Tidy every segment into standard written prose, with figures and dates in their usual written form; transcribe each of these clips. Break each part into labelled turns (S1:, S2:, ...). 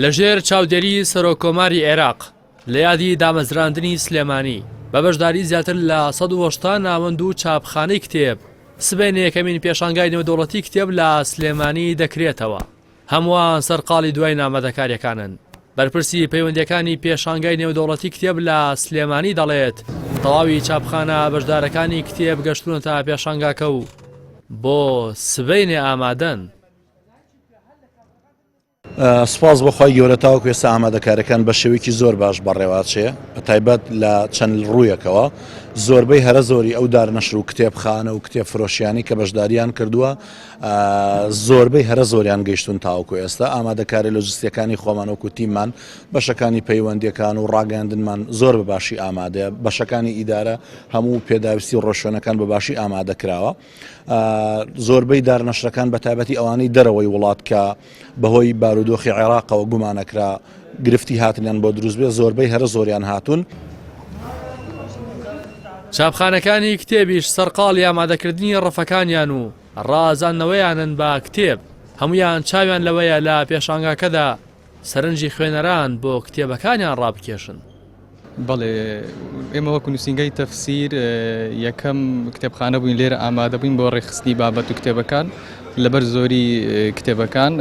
S1: لەژێر چاودێری سەرۆکۆماری عێراق لە یادی دامەزراندنی سلێمانی بە بەشداری زیاتر لە 180 ناوەند و چاپخانەی کتێب سبەینە یەکەمین پێشانگای نێودەوڵەتی کتێب لە سلێمانی دەکرێتەوە. هەمووان سەرقاڵی دوای نامەدەکاریەکانن. بەرپرسی پەیوەندیەکانی پێشانگای نێودەوڵەتی کتێب لە سلێمانی دەڵێت تەواوی چاپخانە بەشدارەکانی کتێب گەشتونە تا پێشانگاکە و بۆ سبەینێ ئامادەن.
S2: سپاس بەخوای گەورە تاوەکو ئێستا ئامادەکاریەکان بە شێوەیەکی زۆر باش بەڕێوەچێ بە تایبەت لە چەند ڕوویەکەوە زۆربەی هەرە زۆری ئەو دارنەشر و کتێبخانە و کتێب فرۆشیانی کە بەشداریان کردووە زۆربەی هەرە زۆریان گەیشتون تاوەکو ئێستا ئامادەکاری لۆجستیەکانی خۆمانەوەکو تیممان بەشەکانی پەیوەندیەکان و ڕاگەاندنمان زۆر بەباشی ئامادەیە بەشەکانی ئیدارە هەموو پێداویستی ڕۆژشوێنەکان بەباشی ئامادەکراوە. زۆربەی دارنەشرەکان بە تایبەتی ئەوانەی دەرەوەی وڵات کە بەهۆی بارودۆخی عێراقەوە گومانەکرا گرفتی هاتنیان بۆ دروست بێ زۆربەی هەرە زۆریان هاتوون.
S1: چاپخانەکانی کتێبیش سەرقاڵی ئامادەکردنی ڕەفەکانیان و ڕازاندنەوەیانن بە کتێب هەمویان چاویان لەوەیە لە پێشانگاکەدا سەرنجی خوێنەران بۆ کتێبەکانیان ڕابکێشن.
S3: بەڵێ ئێمە وەکو نووسینگەی تەفسیر یەکەم کتێبخانە بووین لێرە ئامادە بووین بۆ ڕێخستنی بابەت و کتێبەکان لەبەر زۆری کتێبەکان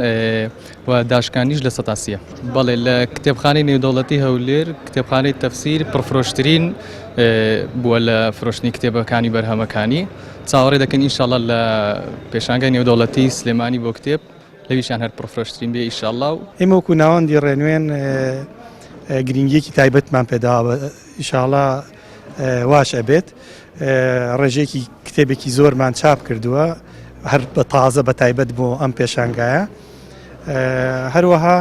S3: و داشکانیش لە سەتاسیە. بەڵێ لە کتێبخانەی نێودەوڵەتی هەولێر کتێبخانەی تەفسیر پڕفرۆشترین بووە لە فرۆشتنی کتێبەکانی بەرهەمەکانی چاوەڕێ دەکەن ئینشاڵڵا لە پێشانگای نێودەوڵەتی سلێمانی بۆ کتێب لەویشان هەر پڕفرۆشترین بێ ئینشاڵڵا. و
S4: ئێمە وەکو ناوەندی ڕێنوێن گرنگیەکی تایبەتمان پێداوە ئینشاڵڵا واش ئەبێت. ڕێژێکی کتێبێکی زۆرمان چاپ کردووە هەر بە تازە بە تایبەت بۆ ئەم پێشانگایە. هەروەها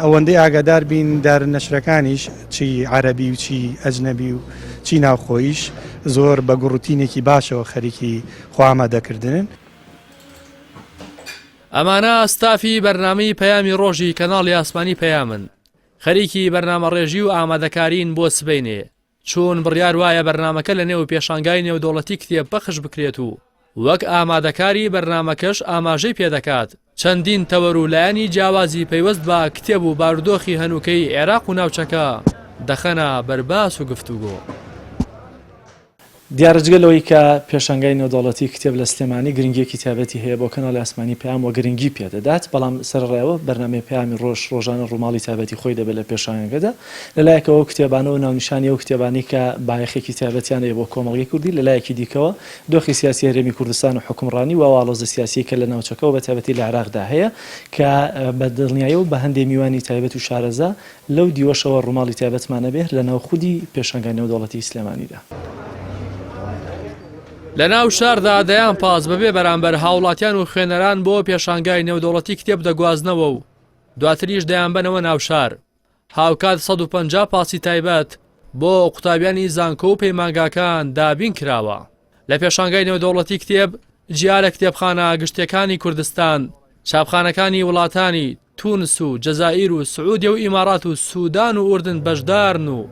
S4: ئەوەندەی ئاگادار بین دارنەشرەکانیش چی عەرەبی و چی ئەجنەبی و چی ناوخۆیش زۆر بە گوڕوتینێکی باشەوە خەریکی خۆئامادەکردنن.
S1: ئەمانە ئەستافی بەرنامەی پەیامی ڕۆژی کەناڵی ئاسمانی پەیامن. خەریکی بەرنامە ڕێژی و ئامادەکارین بۆ سبەینێ چۆن بڕیار وایە بەرنامەکە لە نێو پێشانگای نێودەوڵەتی کتێب بەخش بکرێت و وەک ئامادەکاری بەرنامەکەش ئاماژەی پێدەکات چەندین تەوەر و لایەنی جیاوازی پەیوەست بە کتێب و بارودۆخی هەنووکەی عێراق و ناوچەکە دەخەنە بەرباس و گفتوگۆ.
S5: دیارەجگەلەوەی کە پێشانگای نێودەوڵەتی کتێب لە سلێمانی گرنگیەکی تایبەتی هەیە بۆ کەناڵی ئاسمانی پەیام و گرنگی پێدەدات بەڵام سەرڕێوە بەرنامەی پەیامی ڕۆژانە ڕووماڵی تایبەتی خۆی دەبێت لە پێشانگەدا لەلایەکەوە کتێبانە و ناونیشانی و کتێبانی کە بایەخێکی تایبەتیان هەیە بۆ کۆمەڵگەی کوردی لەلایەکی دیکەوە دۆخی سیاسی هەرێمی کوردستان و حکومڕانی و ئاوازە سیاسی کە لە ناوچەکەەوە بە تایبەتی لە عێراقدا هەیە کە بە دڵنیایی و بە هەندێک میوانی تایبەت و شارەزا لەو دیوەشەوە ڕووماڵی تایبەتمانە بێت لە ناو خودی پێشانگای نێودەوڵەتی سلێمانیدا.
S1: لە ناو شاردا دەیان پاس بەبێ بەرامبەر هاوڵاتیان و خوێنەران بۆ پێشانگای نێودەوڵەتی کتێب دەگوازنەوە و دواتریش دەیان بنەوە ناو شار. هاوکات 150 پاسی تایبەت بۆ قوتابیانی زانکۆ و پەیمانگاکان دابین کراوە. لە پێشانگای نێودەوڵەتی کتێب جیا لە کتێبخانە گشتیەکانی کوردستان چاپخانەکانی وڵاتانی تونس و جەزائیر و سعودیە و ئیمارات و سوودان و ئوردن بەشدارن و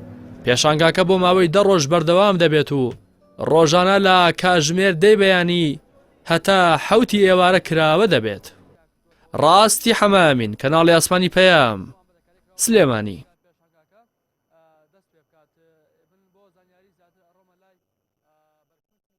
S1: پێشانگاکە بۆ ماوەی 10 ڕۆژ بەردەوام دەبێت و ڕۆژانە لە کاژمێر دەی بەیانی هەتا 7 ئێوارە کراوە دەبێت. ڕاستی حەمامین کەناڵی ئاسمانی پەیام سلێمانی.